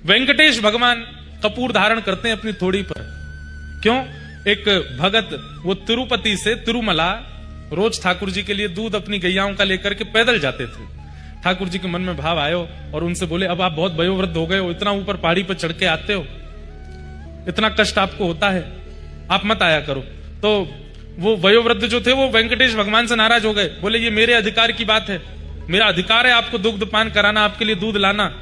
वेंकटेश भगवान कपूर धारण करते हैं अपनी थोड़ी पर। क्यों? एक भगत वो तिरुपति से तिरुमला रोज ठाकुर जी के लिए दूध अपनी गैयाओं का लेकर के पैदल जाते थे। ठाकुर जी के मन में भाव आयो और उनसे बोले, अब आप बहुत वयोवृद्ध हो गए हो, इतना ऊपर पहाड़ी पर चढ़ के आते हो, इतना कष्ट आपको होता है, आप मत आया करो। तो वो वयोवृद्ध जो थे वो वेंकटेश भगवान से नाराज हो गए, बोले ये मेरे अधिकार की बात है, मेरा अधिकार है आपको दुग्ध पान कराना, आपके लिए दूध लाना।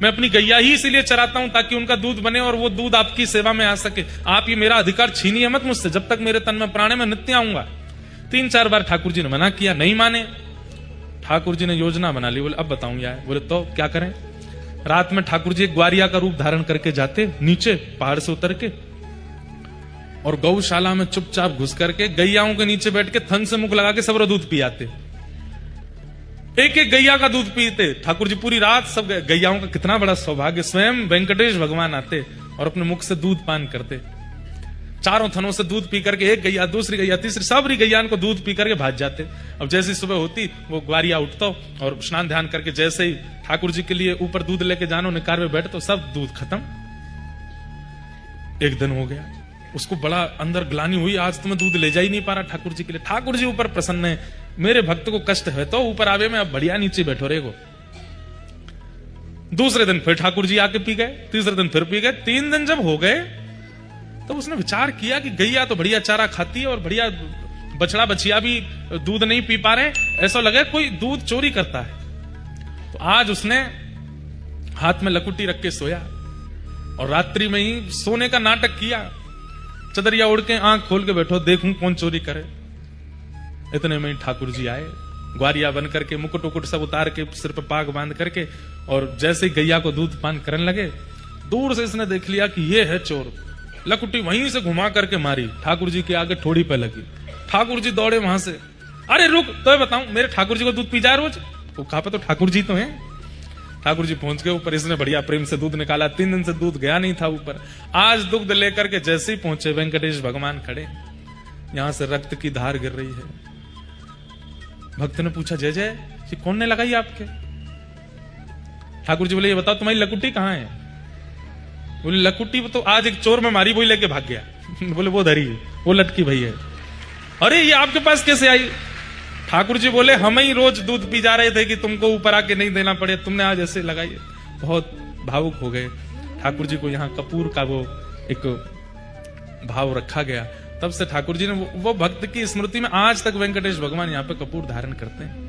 मैं अपनी गैया ही इसीलिए चराता हूं ताकि उनका दूध बने और वो दूध आपकी सेवा में आ सके। आप ये मेरा अधिकार छीनिए मत मुझसे, जब तक मेरे तन में प्राण है मैं नित्य आऊंगा। 3-4 बार ठाकुर जी ने मना किया, नहीं माने। ठाकुर जी ने योजना बना ली, बोले अब बताऊं यार। बोले तो क्या करें? रात में ठाकुर जी एक ग्वारिया का रूप धारण करके जाते नीचे पहाड़ से उतर के और गौशाला में चुपचाप घुस करके गैयाओं के नीचे बैठ के थन से मुख लगा के सबरो दूध पियाते, एक एक गैया का दूध पीते ठाकुर जी पूरी रात। सब गैयाओं का कितना बड़ा सौभाग्य, स्वयं वेंकटेश भगवान आते और अपने मुख से दूध पान करते। चारों थनों से दूध पी करके एक गैया, दूसरी गैया, तीसरी, सबरी गैया को दूध पी करके भाग जाते। अब जैसी सुबह होती वो ग्वारिया उठता और स्नान ध्यान करके जैसे ही ठाकुर जी के लिए ऊपर दूध लेके जानो निकार में बैठे तो सब दूध खत्म। एक दिन हो गया, उसको बड़ा अंदर ग्लानि हुई, आज तो मैं दूध ले जा ही नहीं पा रहा ठाकुर जी के लिए। ठाकुर जी ऊपर प्रसन्न है, मेरे भक्त को कष्ट है तो ऊपर आवे में, अब बढ़िया नीचे बैठो रेगो। दूसरे दिन फिर ठाकुर जी आके पी गए, तीसरे दिन फिर पी गए। 3 दिन जब हो गए तो उसने विचार किया कि गैया तो बढ़िया चारा खाती है और बढ़िया बछड़ा बछिया भी दूध नहीं पी पा रहे, ऐसा लगे कोई दूध चोरी करता है। तो आज उसने हाथ में लकुटी रख के सोया और रात्रि में ही सोने का नाटक किया। चदरिया उड़ के आंख खोल के बैठो, देखूं कौन चोरी करे। इतने में ठाकुर जी आए, ग्वारिया बन करके, मुकुट उकुट सब उतार के, सिर पे पाग बांध करके, और जैसे ही गैया को दूध पान करने लगे, दूर से इसने देख लिया कि ये है चोर। लकुटी वहीं से घुमा करके मारी, ठाकुर जी के आगे ठोड़ी पे लगी। ठाकुर जी दौड़े वहां से, अरे रुक, तो बताऊं मेरे ठाकुर जी को दूध पी जा रोज? वो कहा पे तो ठाकुर जी तो हैं। ठाकुर जी पहुंच गए ऊपर, इसने बढ़िया प्रेम से दूध निकाला। 3 दिन से दूध गया नहीं था ऊपर। आज दुग्ध लेकर के जैसे ही पहुंचे, वेंकटेश भगवान खड़े, यहां से रक्त की धार गिर रही है। भक्त ने पूछा, जय जय, ये कौन ने लगाई आपके? ठाकुर जी बोले, ये बताओ तुम्हारी लकुटी कहां है? बोले लकुटी तो आज एक चोर में मारी, वही लेके भाग गया। बोले वो धरी, वो लटकी भई है। अरे ये आपके पास कैसे आई? ठाकुर जी बोले, हम ही रोज दूध पी जा रहे थे कि तुमको ऊपर आके नहीं देना पड़े, तुमने आज ऐसे लगाई। बहुत भावुक हो गए। ठाकुर जी को यहाँ कपूर का वो एक भाव रखा गया। तब से ठाकुर जी ने वो भक्त की स्मृति में आज तक वेंकटेश भगवान यहाँ पे कपूर धारण करते हैं।